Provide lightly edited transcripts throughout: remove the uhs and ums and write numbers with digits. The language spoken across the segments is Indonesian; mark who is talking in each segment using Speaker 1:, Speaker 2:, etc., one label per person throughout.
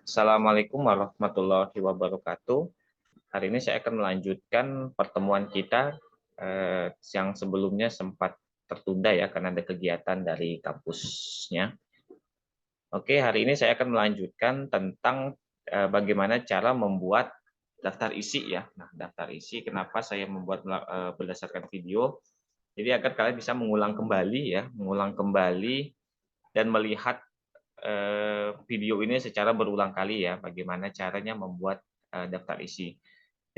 Speaker 1: Assalamualaikum warahmatullahi wabarakatuh. Hari ini saya akan melanjutkan pertemuan kita yang sebelumnya sempat tertunda ya karena ada kegiatan dari kampusnya. Oke, hari ini saya akan melanjutkan tentang bagaimana cara membuat daftar isi ya. Nah, daftar isi kenapa saya membuat berdasarkan video? Jadi agar kalian bisa mengulang kembali ya, mengulang kembali dan melihat video ini secara berulang kali ya, bagaimana caranya membuat daftar isi.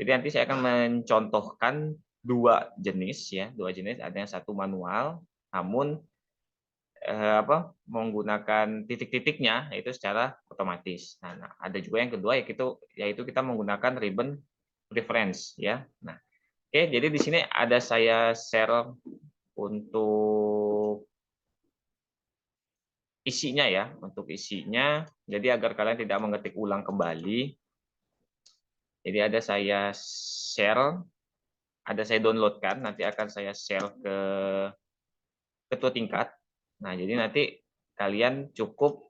Speaker 1: Jadi nanti saya akan mencontohkan dua jenis ya, dua jenis. Ada yang satu manual, namun menggunakan titik-titiknya itu secara otomatis. Nah, ada juga yang kedua yaitu kita menggunakan ribbon preference ya. Nah, oke, jadi di sini ada saya share untuk isinya ya, untuk isinya. Jadi agar kalian tidak mengetik ulang kembali. Jadi ada saya share, ada saya downloadkan, nanti akan saya share ke ketua tingkat. Nah, jadi nanti kalian cukup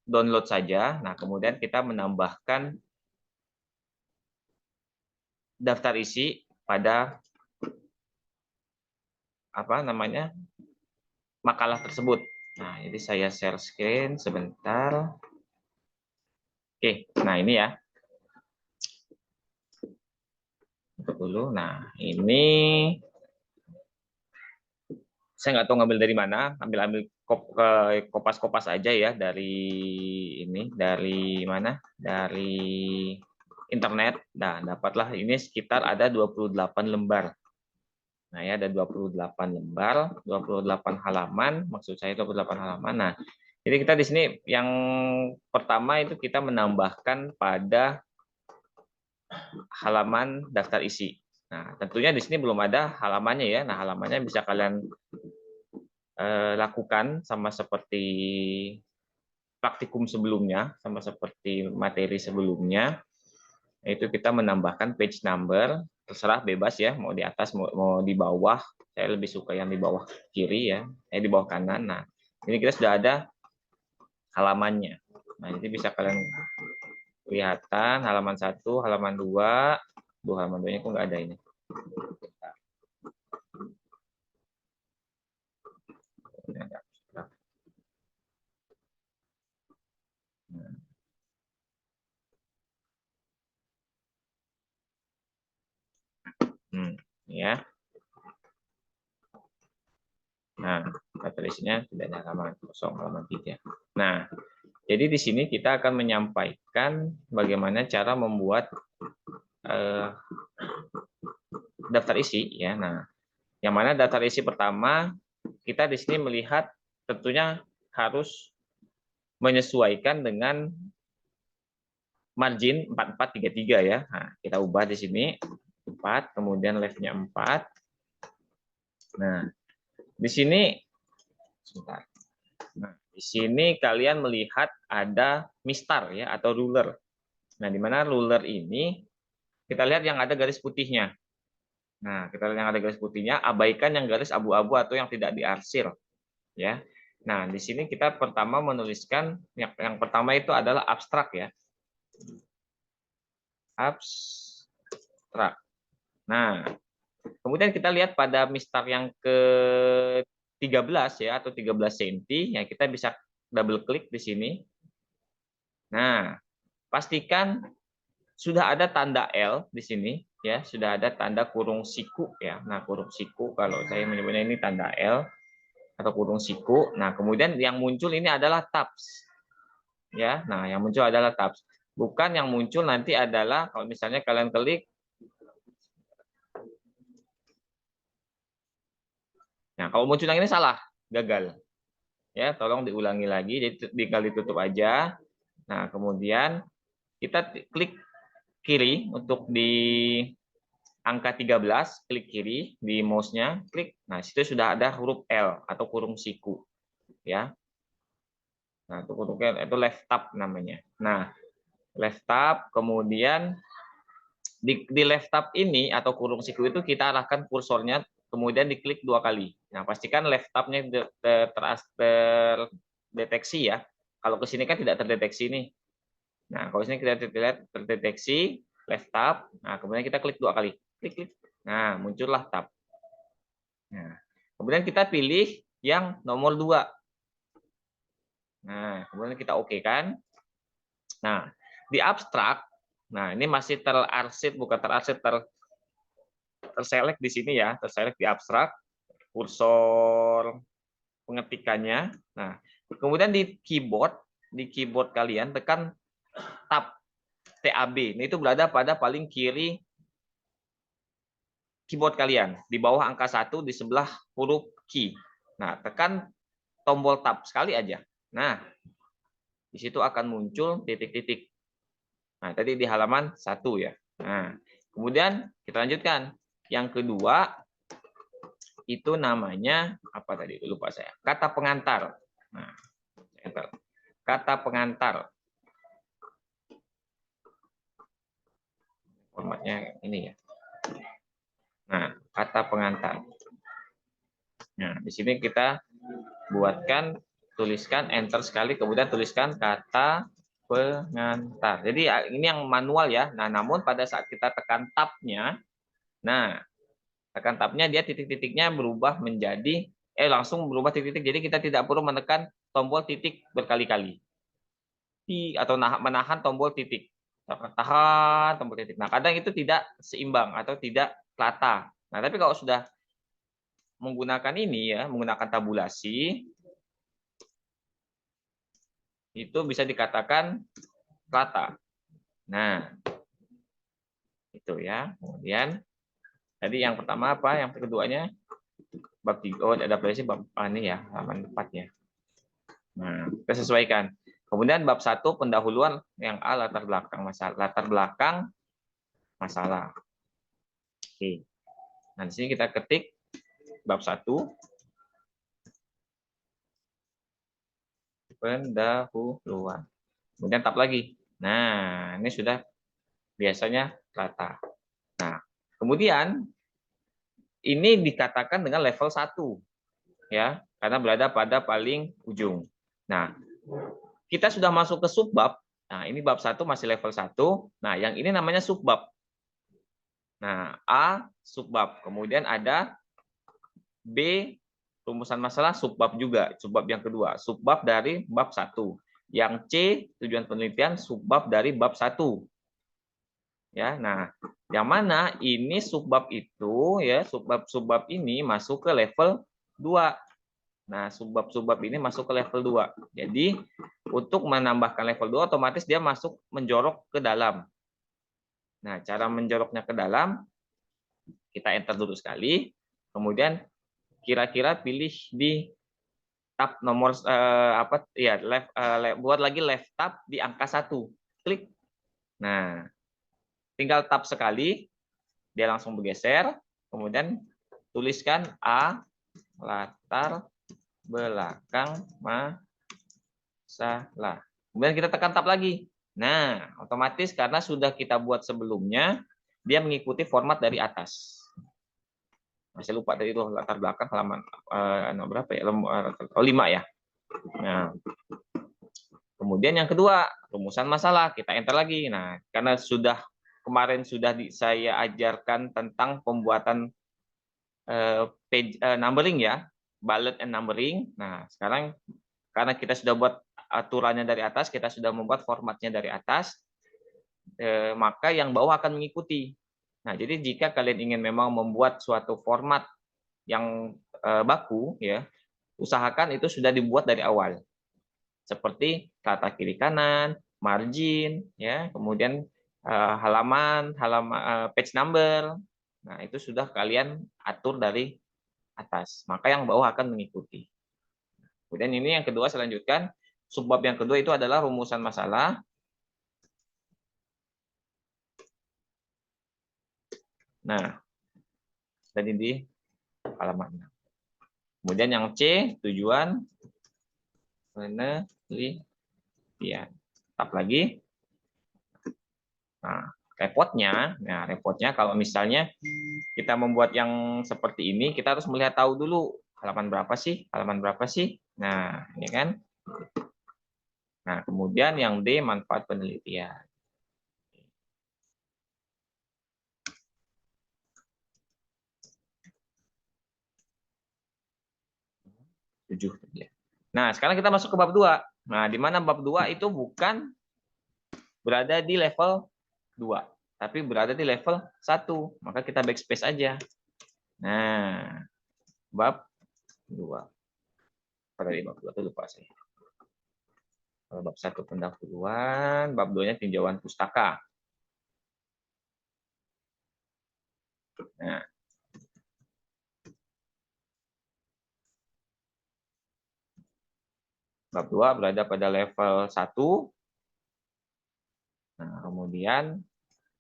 Speaker 1: download saja. Nah, kemudian kita menambahkan daftar isi pada makalah tersebut. Nah, jadi saya share screen sebentar. Oke, nah ini ya. Untuk dulu. Nah, ini saya nggak tahu ngambil dari mana, ambil kopas-kopas aja ya dari mana? Dari internet. Nah, dapatlah ini sekitar ada 28 lembar. Nah, ya ada 28 lembar, 28 halaman, maksud saya 28 halaman. Nah, jadi kita di sini yang pertama itu kita menambahkan pada halaman daftar isi. Nah, tentunya di sini belum ada halamannya ya. Nah, halamannya bisa kalian lakukan sama seperti praktikum sebelumnya, sama seperti materi sebelumnya. Itu kita menambahkan page number, terserah bebas ya, mau di atas mau di bawah. Saya lebih suka yang di bawah kiri ya, di bawah kanan. Nah, ini kita sudah ada halamannya. Nah, jadi bisa kalian kelihatan halaman 1, halaman 2, halaman 2-nya kok nggak ada ini. Ya. Nah, daftar isinya tidak ada halaman kosong, halaman 3. Nah, jadi di sini kita akan menyampaikan bagaimana cara membuat daftar isi ya. Nah, yang mana daftar isi pertama kita di sini melihat tentunya harus menyesuaikan dengan margin 4433 ya. Nah, kita ubah di sini 4, kemudian left-nya 4. Nah, di sini sebentar. Nah, di sini kalian melihat ada mistar ya atau ruler. Nah, di mana ruler ini kita lihat yang ada garis putihnya. Nah, kita lihat yang ada garis putihnya, abaikan yang garis abu-abu atau yang tidak diarsir ya. Nah, di sini kita pertama menuliskan yang pertama itu adalah abstrak ya. Abstrak. Nah, kemudian kita lihat pada mistar yang ke-13 ya atau 13 cm ya, kita bisa double klik di sini. Nah, pastikan sudah ada tanda L di sini ya, sudah ada tanda kurung siku ya. Nah, kurung siku kalau saya menyebutnya ini tanda L atau kurung siku. Nah, kemudian yang muncul ini adalah tabs. Ya. Nah, yang muncul adalah tabs. Bukan yang muncul nanti adalah kalau misalnya kalian klik. Nah, kalau muncul yang ini salah, gagal. Ya, tolong diulangi lagi, jadi tinggal ditutup aja. Nah, kemudian kita klik kiri untuk di angka 13, klik kiri di mouse-nya, klik. Nah, situ sudah ada huruf L atau kurung siku. Ya. Nah, itu left tab namanya. Nah, left tab, kemudian di left tab ini atau kurung siku itu kita arahkan kursornya, kemudian diklik 2 kali. Nah, pastikan left tab-nya terdeteksi ya. Kalau ke sini kan tidak terdeteksi nih. Nah, kalau sini kita lihat terdeteksi left tab. Nah, kemudian kita klik 2 kali. Klik, klik. Nah, muncullah tab. Nah, kemudian kita pilih yang nomor 2. Nah, kemudian kita oke kan. Nah, di abstrak, nah ini masih terarsip, bukan terarsip, terselect di sini ya, terselect di abstrak, kursor pengetikannya. Nah, kemudian di keyboard kalian tekan tab, TAB. Ini itu berada pada paling kiri keyboard kalian, di bawah angka 1 di sebelah huruf key. Nah, tekan tombol tab sekali aja. Nah, di situ akan muncul titik-titik. Nah, tadi di halaman 1 ya. Nah, kemudian kita lanjutkan. Yang kedua itu namanya apa tadi? Lupa saya. Kata pengantar. Nah, kata pengantar. Formatnya ini ya. Nah, kata pengantar. Nah, di sini kita tuliskan enter sekali, kemudian tuliskan kata pengantar. Jadi ini yang manual ya. Nah, namun pada saat kita tekan tab-nya, nah, tekan tab-nya dia titik-titiknya berubah menjadi langsung berubah titik-titik. Jadi kita tidak perlu menekan tombol titik berkali-kali. Atau menahan tombol titik. Tahan tombol titik. Nah, kadang itu tidak seimbang atau tidak rata. Nah, tapi kalau sudah menggunakan ini ya, menggunakan tabulasi, itu bisa dikatakan rata. Nah, itu ya. Kemudian tadi yang pertama apa? Yang keduanya bab 3. Oh, ada aplikasi bab ini ya, halaman 4 ya. Nah, kita sesuaikan. Kemudian bab 1 pendahuluan yang A, latar belakang masalah. Oke. Nah, di sini kita ketik bab 1 pendahuluan. Kemudian tab lagi. Nah, ini sudah biasanya rata. Nah, kemudian ini dikatakan dengan level 1 ya, karena berada pada paling ujung. Nah, kita sudah masuk ke subbab. Nah, ini bab 1 masih level 1. Nah, yang ini namanya subbab. Nah, A subbab. Kemudian ada B rumusan masalah subbab juga, subbab yang kedua, subbab dari bab 1. Yang C tujuan penelitian subbab dari bab 1. Ya, nah, yang mana ini subbab itu ya, subbab ini masuk ke level 2. Nah, subbab ini masuk ke level 2. Jadi, untuk menambahkan level 2 otomatis dia masuk menjorok ke dalam. Nah, cara menjoroknya ke dalam kita enter dulu sekali. Kemudian kira-kira pilih di tab nomor apa ya, buat lagi left tab di angka 1. Klik. Nah, tinggal tab sekali, dia langsung bergeser, kemudian tuliskan A latar belakang masalah. Kemudian kita tekan tab lagi. Nah, otomatis karena sudah kita buat sebelumnya, dia mengikuti format dari atas. Masih lupa tadi itu latar belakang halaman berapa ya? 5 ya. Nah, kemudian yang kedua, rumusan masalah. Kita enter lagi. Nah, karena kemarin sudah saya ajarkan tentang pembuatan page numbering ya, bullet and numbering. Nah, sekarang karena kita sudah buat aturannya dari atas, kita sudah membuat formatnya dari atas, maka yang bawah akan mengikuti. Nah, jadi jika kalian ingin memang membuat suatu format yang baku, ya, usahakan itu sudah dibuat dari awal. Seperti rata kiri kanan, margin, ya, kemudian halaman, page number. Nah, itu sudah kalian atur dari atas. Maka yang bawah akan mengikuti. Kemudian ini yang kedua saya lanjutkan. Subbab yang kedua itu adalah rumusan masalah. Nah, tadi di halaman 6. Kemudian yang C, tujuan penelitian. Tap lagi. Nah, repotnya kalau misalnya kita membuat yang seperti ini, kita harus melihat tahu dulu halaman berapa sih. Nah, ini kan. Nah, kemudian yang D, manfaat penelitian. 7. Nah, sekarang kita masuk ke bab 2. Nah, di mana bab 2 itu bukan berada di level 2, tapi berada di level 1. Maka kita backspace aja. Nah, bab 2. Pada di bab 2 itu lupa saya. Kalau bab 1 pendahuluan, bab 2-nya tinjauan pustaka. Nah, bab 2 berada pada level 1. Nah, kemudian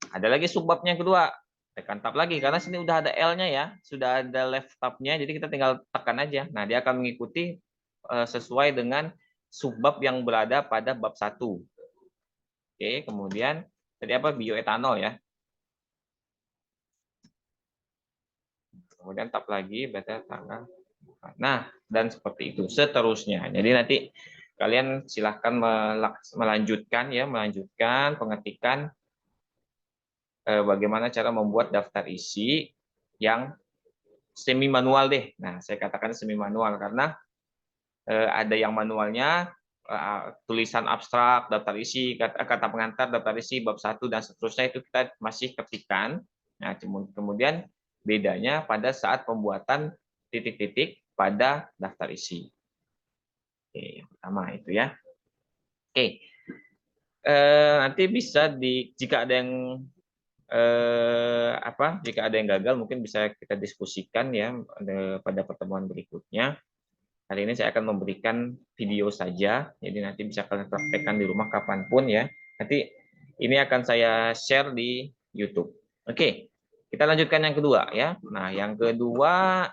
Speaker 1: ada lagi subbabnya yang kedua. Tekan tab lagi karena sini udah ada L-nya ya, sudah ada left tab-nya, jadi kita tinggal tekan aja. Nah, dia akan mengikuti sesuai dengan subbab yang berada pada bab 1. Oke, kemudian tadi apa? Bioetanol ya. Kemudian tab lagi berarti tanggal. Nah, dan seperti itu seterusnya. Jadi nanti kalian silahkan melanjutkan ya, melanjutkan pengetikan bagaimana cara membuat daftar isi yang semi manual deh. Nah, saya katakan semi manual karena ada yang manualnya tulisan abstrak, daftar isi, kata pengantar, daftar isi, bab 1 dan seterusnya itu kita masih ketikan. Nah, kemudian bedanya pada saat pembuatan titik-titik pada daftar isi. Oke, yang pertama itu ya. Oke. Nanti bisa jika ada yang jika ada yang gagal mungkin bisa kita diskusikan ya pada pertemuan berikutnya. Hari ini saya akan memberikan video saja, jadi nanti bisa kalian praktekkan di rumah kapanpun ya. Nanti ini akan saya share di YouTube. Oke, kita lanjutkan yang kedua ya. Nah, yang kedua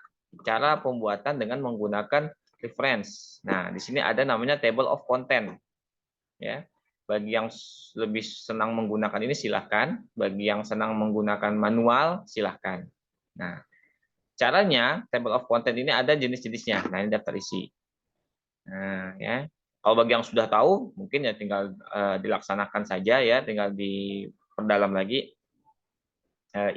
Speaker 1: cara pembuatan dengan menggunakan reference. Nah, di sini ada namanya table of content ya. Bagi yang lebih senang menggunakan ini silahkan, bagi yang senang menggunakan manual silahkan. Nah, caranya table of content ini ada jenis-jenisnya. Nah, ini daftar isi. Nah, ya. Kalau bagi yang sudah tahu, mungkin ya tinggal dilaksanakan saja ya, tinggal diperdalam lagi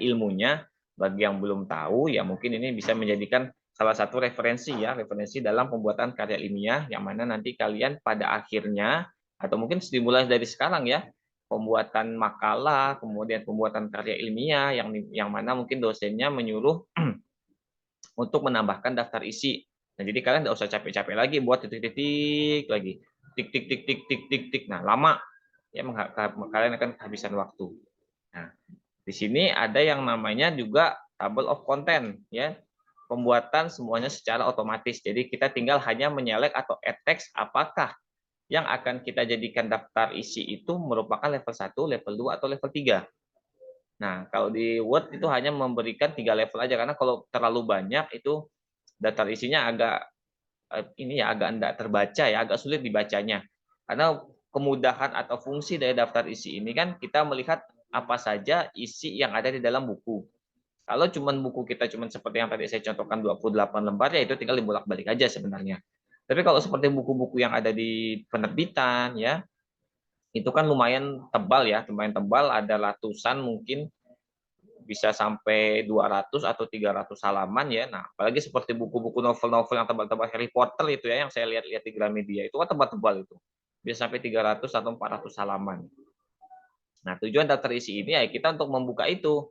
Speaker 1: ilmunya. Bagi yang belum tahu, ya mungkin ini bisa menjadikan salah satu referensi ya, referensi dalam pembuatan karya ilmiah yang mana nanti kalian pada akhirnya atau mungkin dimulai dari sekarang ya, pembuatan makalah, kemudian pembuatan karya ilmiah yang mana mungkin dosennya menyuruh untuk menambahkan daftar isi. Nah, jadi kalian tidak usah capek-capek lagi buat titik-titik lagi. Tik tik tik tik tik tik tik. Nah, lama ya kalian akan kehabisan waktu. Nah, di sini ada yang namanya juga table of content ya. Pembuatan semuanya secara otomatis. Jadi kita tinggal hanya menyelek atau add text apakah yang akan kita jadikan daftar isi itu merupakan level 1, level 2 atau level 3. Nah, kalau di Word itu hanya memberikan 3 level aja karena kalau terlalu banyak itu daftar isinya agak ini ya agak tidak terbaca ya, agak sulit dibacanya. Karena kemudahan atau fungsi dari daftar isi ini kan kita melihat apa saja isi yang ada di dalam buku. Kalau cuman buku kita cuman seperti yang tadi saya contohkan 28 lembar ya itu tinggal dibolak-balik aja sebenarnya. Tapi kalau seperti buku-buku yang ada di penerbitan ya, itu kan lumayan tebal ya, lumayan tebal ada ratusan mungkin bisa sampai 200 atau 300 halaman ya. Nah, apalagi seperti buku-buku novel-novel yang tebal-tebal Harry Potter itu ya yang saya lihat-lihat di Gramedia itu kan tebal-tebal itu. Bisa sampai 300 atau 400 halaman. Nah, tujuan daftar isi ini ya kita untuk membuka itu.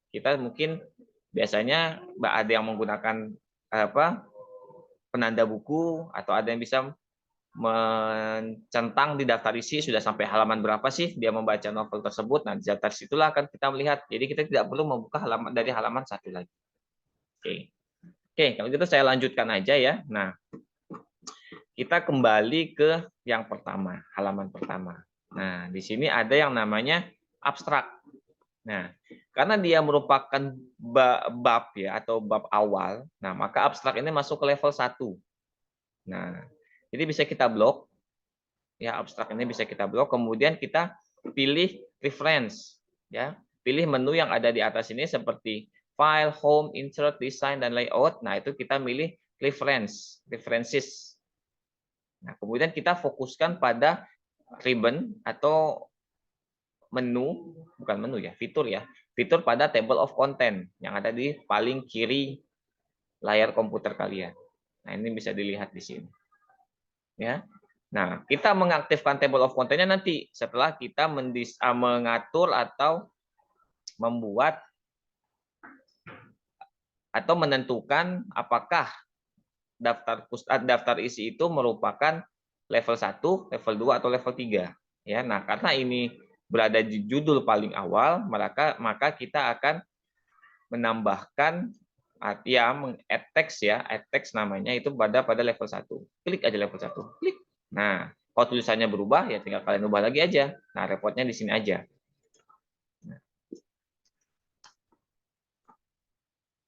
Speaker 1: Kita mungkin biasanya ada yang menggunakan penanda buku atau ada yang bisa mencentang di daftar isi sudah sampai halaman berapa sih dia membaca novel tersebut. Nah, di daftar situlah akan kita melihat. Jadi kita tidak perlu membuka halaman dari halaman satu lagi. Oke. Oke, kalau gitu saya lanjutkan aja ya. Nah, kita kembali ke yang pertama, halaman pertama. Nah, di sini ada yang namanya abstrak. Nah, karena dia merupakan bab ya atau bab awal, nah maka abstrak ini masuk ke level 1. Nah, jadi bisa kita blok ya abstrak ini bisa kita blok, kemudian kita pilih reference ya. Pilih menu yang ada di atas ini seperti file, home, insert, design dan layout. Nah, itu kita milih references. Nah, kemudian kita fokuskan pada ribbon atau menu, bukan menu ya, fitur ya. Fitur pada table of content yang ada di paling kiri layar komputer kalian. Nah, ini bisa dilihat di sini. Ya. Nah, kita mengaktifkan table of content-nya nanti setelah kita mengatur atau membuat atau menentukan apakah daftar isi itu merupakan level 1, level 2 atau level 3. Ya, nah karena ini berada di judul paling awal, maka kita akan menambahkan ya add text ya, add text namanya itu pada level 1. Klik aja level 1. Klik. Nah, kalau tulisannya berubah ya tinggal kalian ubah lagi aja. Nah, repotnya di sini aja.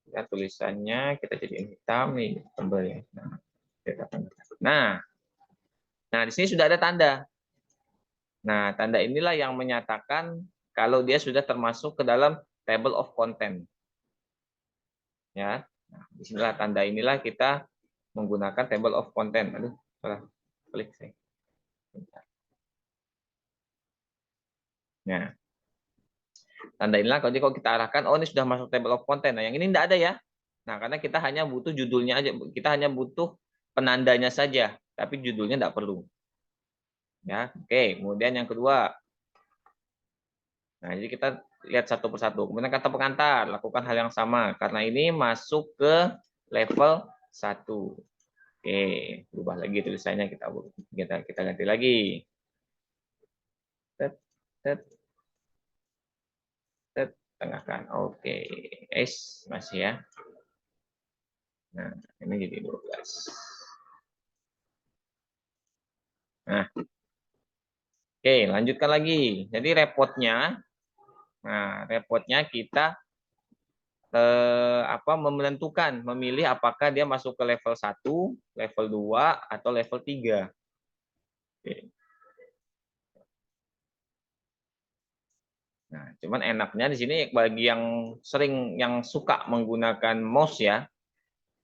Speaker 1: Ya, tulisannya kita jadiin hitam nih, tebal ya. Nah, nah di sini sudah ada tanda. Nah, tanda inilah yang menyatakan kalau dia sudah termasuk ke dalam table of content. Ya, nah, disinilah tanda inilah kita menggunakan table of content. Aduh, salah klik saya. Nah, tanda inilah kalau kita arahkan, oh ini sudah masuk table of content. Nah, yang ini tidak ada ya. Nah, karena kita hanya butuh judulnya aja, kita hanya butuh penandanya saja, tapi judulnya tidak perlu. Ya, oke. Kemudian yang kedua, nah jadi kita lihat satu persatu. Kemudian kata pengantar, lakukan hal yang sama karena ini masuk ke level 1. Oke, berubah lagi tulisannya, kita ganti lagi. Tet, tet, tet, tengahkan. Oke, S masih ya. Nah, ini jadi 12. Nah, oke, lanjutkan lagi. Jadi repotnya kita memilih apakah dia masuk ke level 1, level 2 atau level 3. Oke. Nah, cuman enaknya di sini bagi yang suka menggunakan mouse ya.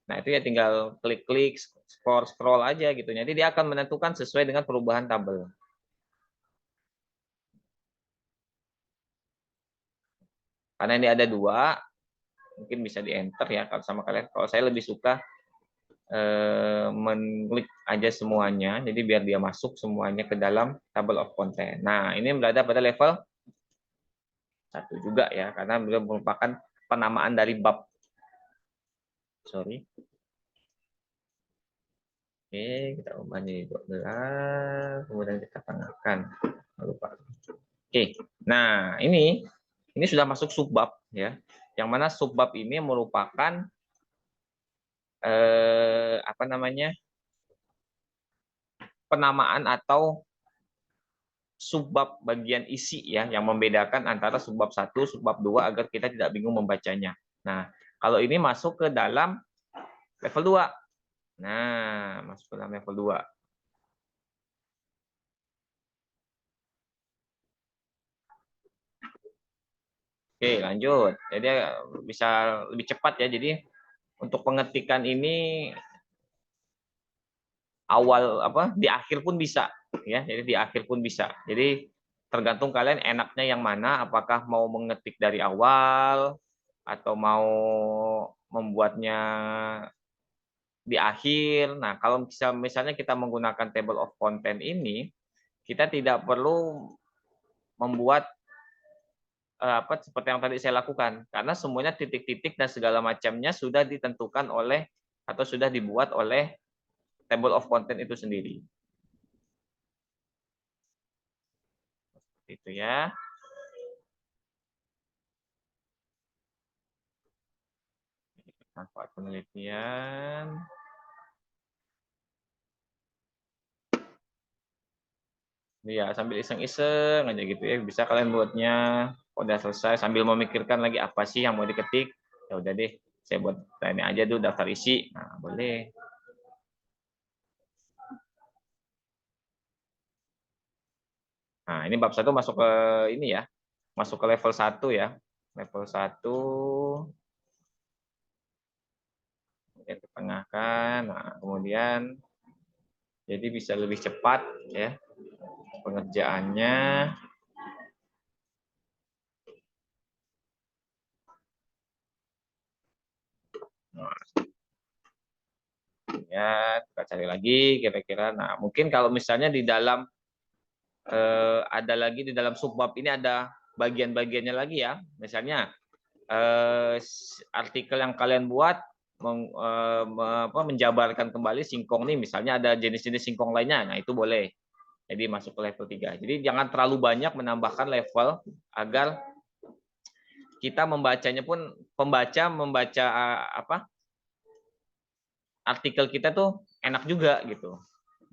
Speaker 1: Nah, itu ya tinggal klik-klik, scroll aja gitu. Jadi dia akan menentukan sesuai dengan perubahan tabel. Karena ini ada 2, mungkin bisa di enter ya kalau sama kalian. Kalau saya lebih suka mengklik aja semuanya, jadi biar dia masuk semuanya ke dalam table of content. Nah, ini berada pada level 1 juga ya, karena beliau merupakan penamaan dari bab. Sorry. Oke, kita ubah jadi 12, kemudian kita tengahkan. Lupa. Oke, nah ini sudah masuk subbab ya. Yang mana subbab ini merupakan penamaan atau subbab bagian isi ya, yang membedakan antara subbab 1, subbab 2 agar kita tidak bingung membacanya. Nah, kalau ini masuk ke dalam level 2. Nah, masuk ke dalam level 2. Oke, lanjut. Jadi bisa lebih cepat ya. Jadi untuk pengetikan ini di akhir pun bisa ya. Jadi di akhir pun bisa. Jadi tergantung kalian enaknya yang mana, apakah mau mengetik dari awal atau mau membuatnya di akhir. Nah, kalau misalnya kita menggunakan table of content ini, kita tidak perlu membuat seperti yang tadi saya lakukan, karena semuanya titik-titik dan segala macamnya sudah ditentukan oleh atau sudah dibuat oleh table of content itu sendiri. Itu ya. Manfaat penelitian. Ya, sambil iseng-iseng aja gitu ya. Bisa kalian buatnya udah selesai sambil memikirkan lagi apa sih yang mau diketik. Ya udah deh, saya buat ini aja dulu daftar isi. Nah, boleh. Nah, ini bab 1 masuk ke ini ya. Masuk ke level 1 ya. Level 1 kemudian ketengahkan. Nah, kemudian jadi bisa lebih cepat ya. Pengerjaannya ya, kita cari lagi kira-kira. Nah, mungkin kalau misalnya di dalam ada lagi di dalam subbab ini ada bagian-bagiannya lagi ya. Misalnya artikel yang kalian buat menjabarkan kembali singkong nih, misalnya ada jenis-jenis singkong lainnya. Nah, itu boleh. Jadi masuk ke level 3. Jadi jangan terlalu banyak menambahkan level agar kita membacanya pun pembaca membaca artikel kita tuh enak juga gitu.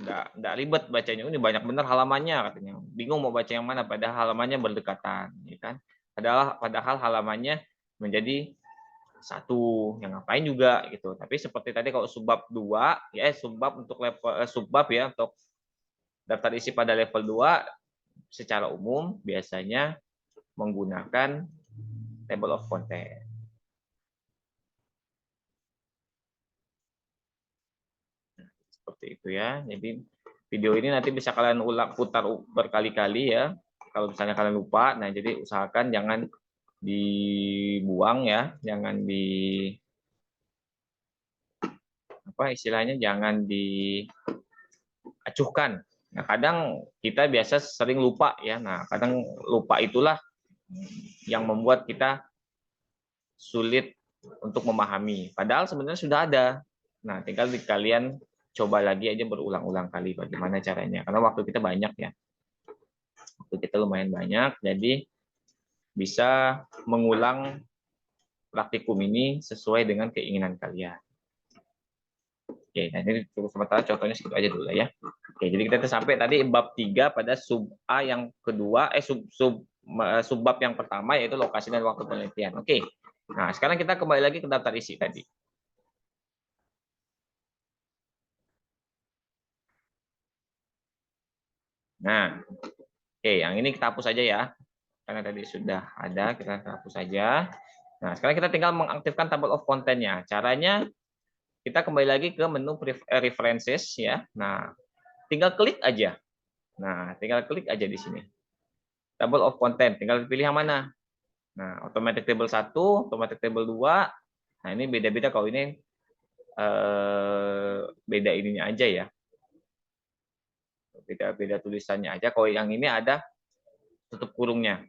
Speaker 1: Nggak ribet bacanya. Ini banyak bener halamannya katanya. Bingung mau baca yang mana padahal halamannya berdekatan, ya kan? Padahal halamannya menjadi satu, yang ngapain juga gitu. Tapi seperti tadi kalau subbab 2, ya subbab untuk level subbab ya untuk daftar isi pada level 2 secara umum biasanya menggunakan table of content. Seperti itu ya. Jadi video ini nanti bisa kalian putar berkali-kali ya. Kalau misalnya kalian lupa, nah jadi usahakan jangan dibuang ya, jangan istilahnya jangan diacuhkan. Nah, kadang kita biasa sering lupa ya. Nah, kadang lupa itulah yang membuat kita sulit untuk memahami. Padahal sebenarnya sudah ada. Nah, tinggal kalian coba lagi aja berulang-ulang kali bagaimana caranya. Karena waktu kita banyak ya. Waktu kita lumayan banyak, jadi bisa mengulang praktikum ini sesuai dengan keinginan kalian. Oke, nah ini untuk sementara contohnya segitu aja dulu ya. Oke, jadi kita sampai tadi bab 3 pada sub A yang kedua, subbab yang pertama yaitu lokasi dan waktu penelitian. Oke. Nah, sekarang kita kembali lagi ke daftar isi tadi. Nah, oke, yang ini kita hapus saja ya. Karena tadi sudah ada, kita hapus saja. Nah, sekarang kita tinggal mengaktifkan table of content-nya. Caranya kita kembali lagi ke menu references ya. Nah, tinggal klik aja. Nah, tinggal klik aja di sini. Table of content, tinggal pilih yang mana. Nah, automatic table 1, automatic table 2. Nah, ini beda-beda kalau ini beda ininya aja ya. Beda-beda tulisannya aja. Kalau yang ini ada tutup kurungnya.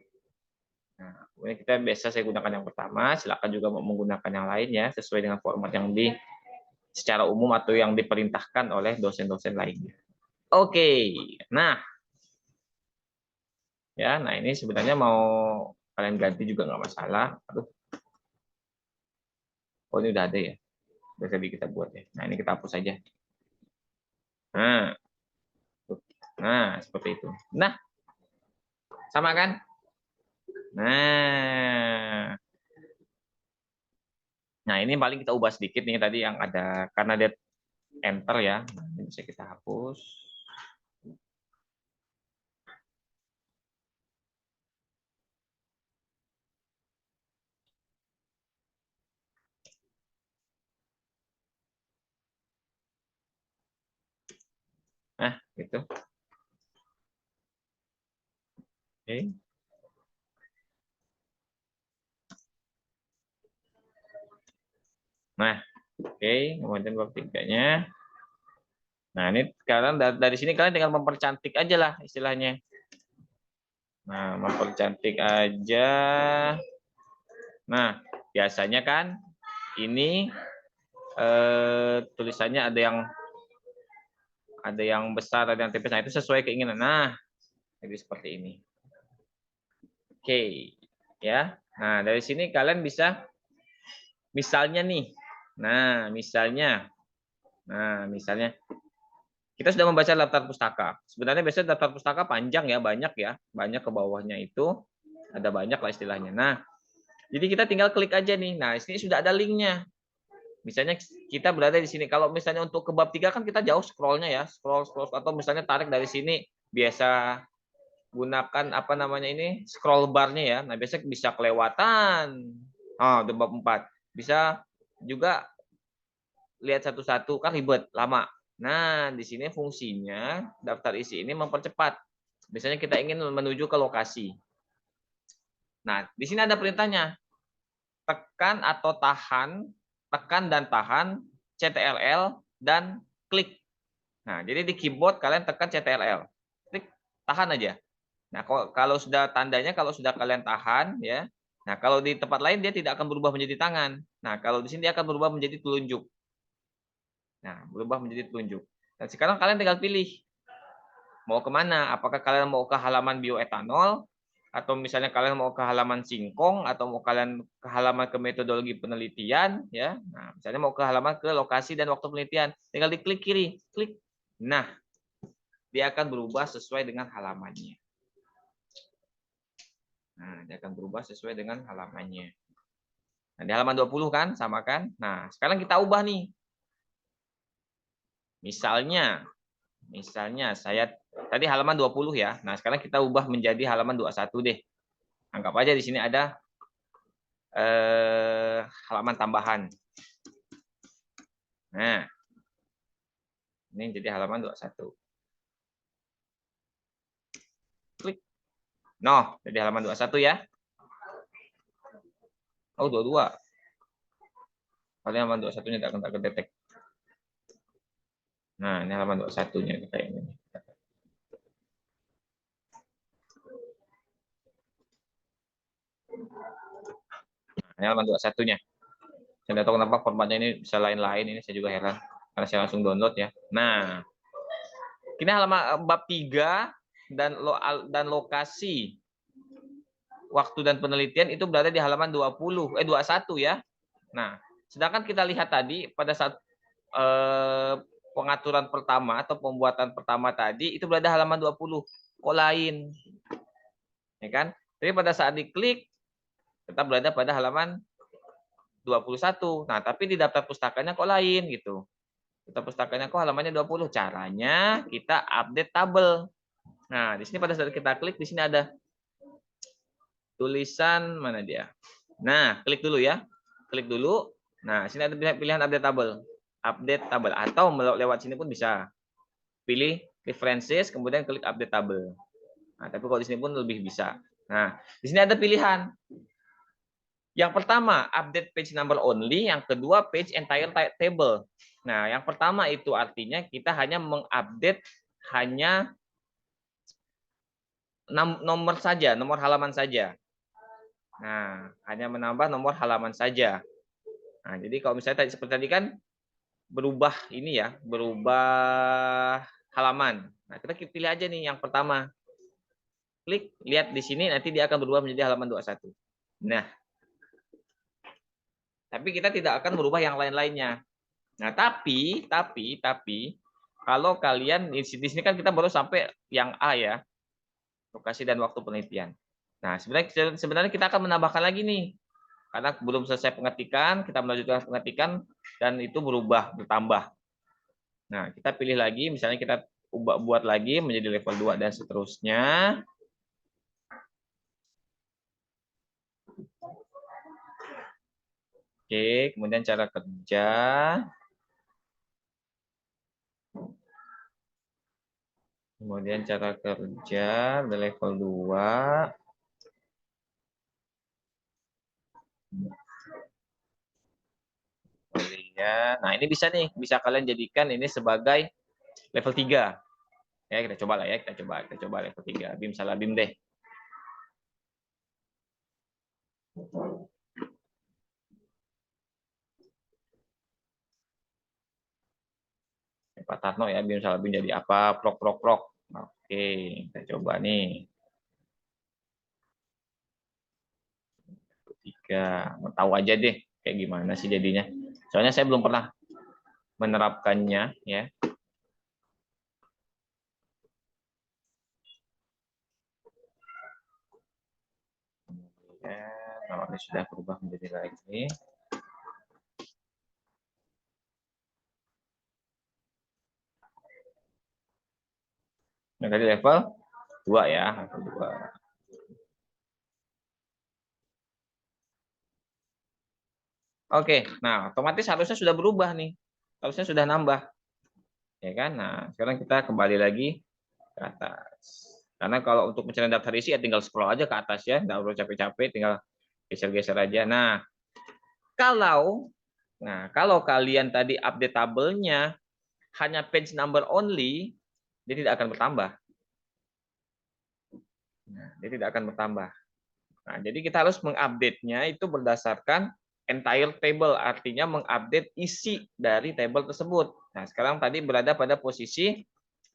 Speaker 1: Nah, kemudian kita biasa saya gunakan yang pertama, silakan juga menggunakan yang lain ya, sesuai dengan format yang secara umum atau yang diperintahkan oleh dosen-dosen lainnya. Oke, nah ya, nah ini sebenarnya mau kalian ganti juga nggak masalah. Aduh, oh ini udah ada ya, udah tadi kita buat ya. Nah ini kita hapus saja. Nah seperti itu. Nah, sama kan? Nah, nah ini paling kita ubah sedikit nih tadi yang ada karena dia enter ya. Nah, ini bisa kita hapus. Nah, gitu. Oke. Nah, oke, kemudian bab 3-nya. Nah, ini sekarang dari sini kalian tinggal mempercantik aja lah istilahnya. Nah, mempercantik aja. Nah, biasanya kan ini tulisannya ada yang besar, ada yang tipis. Nah, itu sesuai keinginan. Nah, jadi seperti ini. Oke, ya. Nah, dari sini kalian bisa misalnya nih. Nah, misalnya kita sudah membaca daftar pustaka. Sebenarnya biasanya daftar pustaka panjang ya, banyak ke bawahnya itu ada banyak lah istilahnya. Nah, jadi kita tinggal klik aja nih. Nah, ini sudah ada linknya. Misalnya kita berada di sini. Kalau misalnya untuk ke bab 3 kan kita jauh scrollnya ya, scroll atau misalnya tarik dari sini biasa gunakan apa namanya ini scroll barnya ya. Nah, biasanya bisa kelewatan. Oh, udah bab 4. Bisa juga lihat satu-satu kan ribet, lama. Nah, di sini fungsinya daftar isi ini mempercepat. Misalnya kita ingin menuju ke lokasi. Nah, di sini ada perintahnya. Tekan atau tahan, tekan dan tahan, CTRL, dan klik. Nah, jadi di keyboard kalian tekan CTRL. Klik, tahan aja. Nah, kalau sudah tandanya, kalau sudah kalian tahan, ya. Nah, kalau di tempat lain dia tidak akan berubah menjadi tangan. Nah, kalau di sini dia akan berubah menjadi telunjuk. Nah, berubah menjadi telunjuk. Dan sekarang kalian tinggal pilih mau kemana. Apakah kalian mau ke halaman bioetanol, atau misalnya kalian mau ke halaman singkong, atau mau kalian ke halaman ke metodologi penelitian, ya. Nah, misalnya mau ke halaman ke lokasi dan waktu penelitian, tinggal diklik kiri, klik. Nah, dia akan berubah sesuai dengan halamannya. Nah, dia akan berubah sesuai dengan halamannya. Nah, di halaman 20 kan, sama kan? Nah, sekarang kita ubah nih. Misalnya saya tadi halaman 20 ya. Nah, sekarang kita ubah menjadi halaman 21 deh. Anggap aja di sini ada halaman tambahan. Nah, ini jadi halaman 21. Klik. Noh, jadi halaman 21 ya. Oh, 22. Paling halaman 21-nya tak kedetek. Nah, ini halaman 21-nya kayaknya. Nah, ini halaman 21-nya. Saya tidak tahu kenapa formatnya ini bisa lain-lain. Ini saya juga heran. Karena saya langsung download ya. Nah, ini halaman bab 3 dan lokasi waktu dan penelitian itu berada di halaman 21 ya. Nah, sedangkan kita lihat tadi pada saat pengaturan pertama atau pembuatan pertama tadi itu berada halaman 20. Kok lain? Ya kan? Tapi pada saat diklik tetap berada pada halaman 21. Nah, tapi di daftar pustakanya kok lain gitu. Daftar pustakanya kok halamannya 20. Caranya kita update tabel. Nah, di sini pada saat kita klik di sini ada tulisan mana dia? Nah, klik dulu ya. Klik dulu. Nah, sini ada pilihan update tabel. Update tabel atau lewat sini pun bisa. Pilih references kemudian klik update tabel. Nah, tapi kalau di sini pun lebih bisa. Nah, di sini ada pilihan. Yang pertama, update page number only, yang kedua page entire table. Nah, yang pertama itu artinya kita hanya mengupdate hanya nomor saja, nomor halaman saja. Nah, hanya menambah nomor halaman saja. Nah, jadi kalau misalnya seperti tadi kan berubah ini ya, berubah halaman. Nah, kita pilih aja nih yang pertama. Klik, lihat di sini nanti dia akan berubah menjadi halaman 21. Nah, tapi kita tidak akan merubah yang lain-lainnya. Nah, tapi kalau kalian di sini kan kita baru sampai yang A ya, lokasi dan waktu penelitian. Nah, sebenarnya kita akan menambahkan lagi nih. Karena belum selesai pengetikan, kita melanjutkan pengetikan dan itu bertambah. Nah, kita pilih lagi, misalnya kita buat lagi menjadi level 2 dan seterusnya. Oke, kemudian cara kerja. Kemudian cara kerja di level 2. Nah, ini bisa nih, bisa kalian jadikan ini sebagai level 3. Ya, kita coba lah ya, kita coba level 3. Bim salah bim deh. Pak Tarno ya, bim salah bim jadi apa? Prok prok prok. Oke, kita coba nih. 3. Mau tahu aja deh kayak gimana sih jadinya. Soalnya saya belum pernah menerapkannya ya. Kalau ini sudah berubah menjadi lagi. Nah, tadi level 2 ya, level 2. Oke, nah otomatis harusnya sudah berubah nih. Harusnya sudah nambah. ya kan? Nah, sekarang kita kembali lagi ke atas. Karena kalau untuk mencari daftar isi ya tinggal scroll aja ke atas ya, nggak perlu capek-capek, tinggal geser-geser aja. Kalau kalian tadi update tabelnya hanya page number only, dia tidak akan bertambah. Dia tidak akan bertambah. Nah, jadi kita harus mengupdate-nya itu berdasarkan entire table, artinya mengupdate isi dari table tersebut. Nah, sekarang tadi berada pada posisi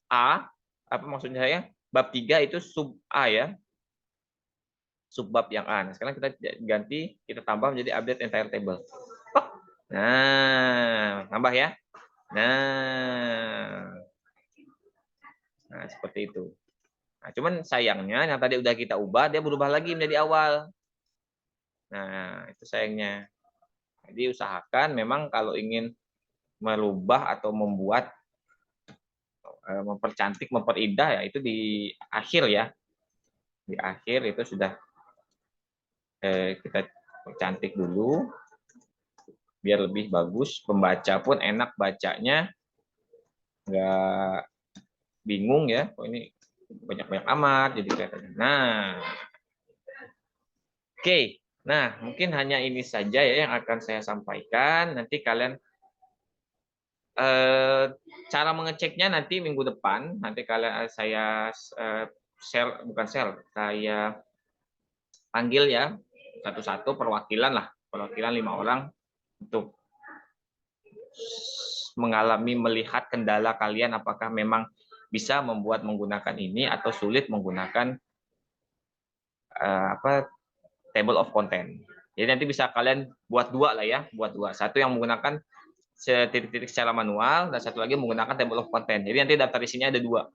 Speaker 1: A, apa maksudnya saya? Bab 3 itu sub A ya. Subbab yang A. Nah, sekarang kita ganti, kita tambah menjadi update entire table. Nah, tambah ya. Nah, seperti itu. Nah, cuman sayangnya yang tadi udah kita ubah, dia berubah lagi menjadi awal. Nah, itu sayangnya. Jadi usahakan memang kalau ingin merubah atau membuat, mempercantik, memperindah ya itu di akhir ya. Di akhir itu sudah kita percantik dulu biar lebih bagus. Pembaca pun enak bacanya, nggak bingung ya. Oh ini banyak-banyak amat jadi kelihatannya. Nah, oke. Nah, mungkin hanya ini saja ya yang akan saya sampaikan. Nanti kalian cara mengeceknya nanti minggu depan. Nanti kalian saya share, bukan share, saya panggil ya satu-satu perwakilan lah, perwakilan 5 orang untuk mengalami melihat kendala kalian apakah memang bisa membuat menggunakan ini atau sulit menggunakan table of content. Jadi nanti bisa kalian buat dua lah ya, buat dua. Satu yang menggunakan titik-titik secara manual dan satu lagi menggunakan table of content. Jadi nanti daftar isinya ada dua.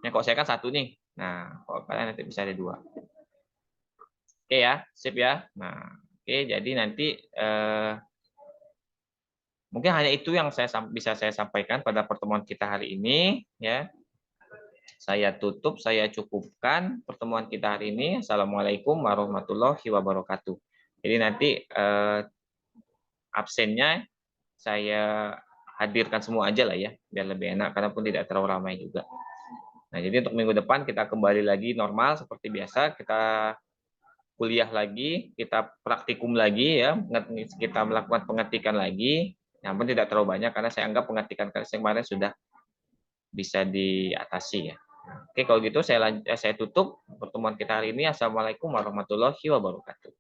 Speaker 1: Yang kalau saya kan satu nih. Nah, kalau kalian nanti bisa ada dua. Oke ya, sip ya. Nah, oke. Jadi nanti mungkin hanya itu yang bisa saya sampaikan pada pertemuan kita hari ini. Ya, saya tutup, saya cukupkan pertemuan kita hari ini. Assalamualaikum warahmatullahi wabarakatuh. Jadi nanti absennya saya hadirkan semua aja lah ya, biar lebih enak, karena pun tidak terlalu ramai juga. Nah, jadi untuk minggu depan kita kembali lagi normal seperti biasa, kita kuliah lagi, kita praktikum lagi ya, kita melakukan pengetikan lagi, namun tidak terlalu banyak karena saya anggap pengetikan kemarin sudah bisa diatasi ya. Oke, kalau gitu saya tutup pertemuan kita hari ini. Assalamualaikum warahmatullahi wabarakatuh.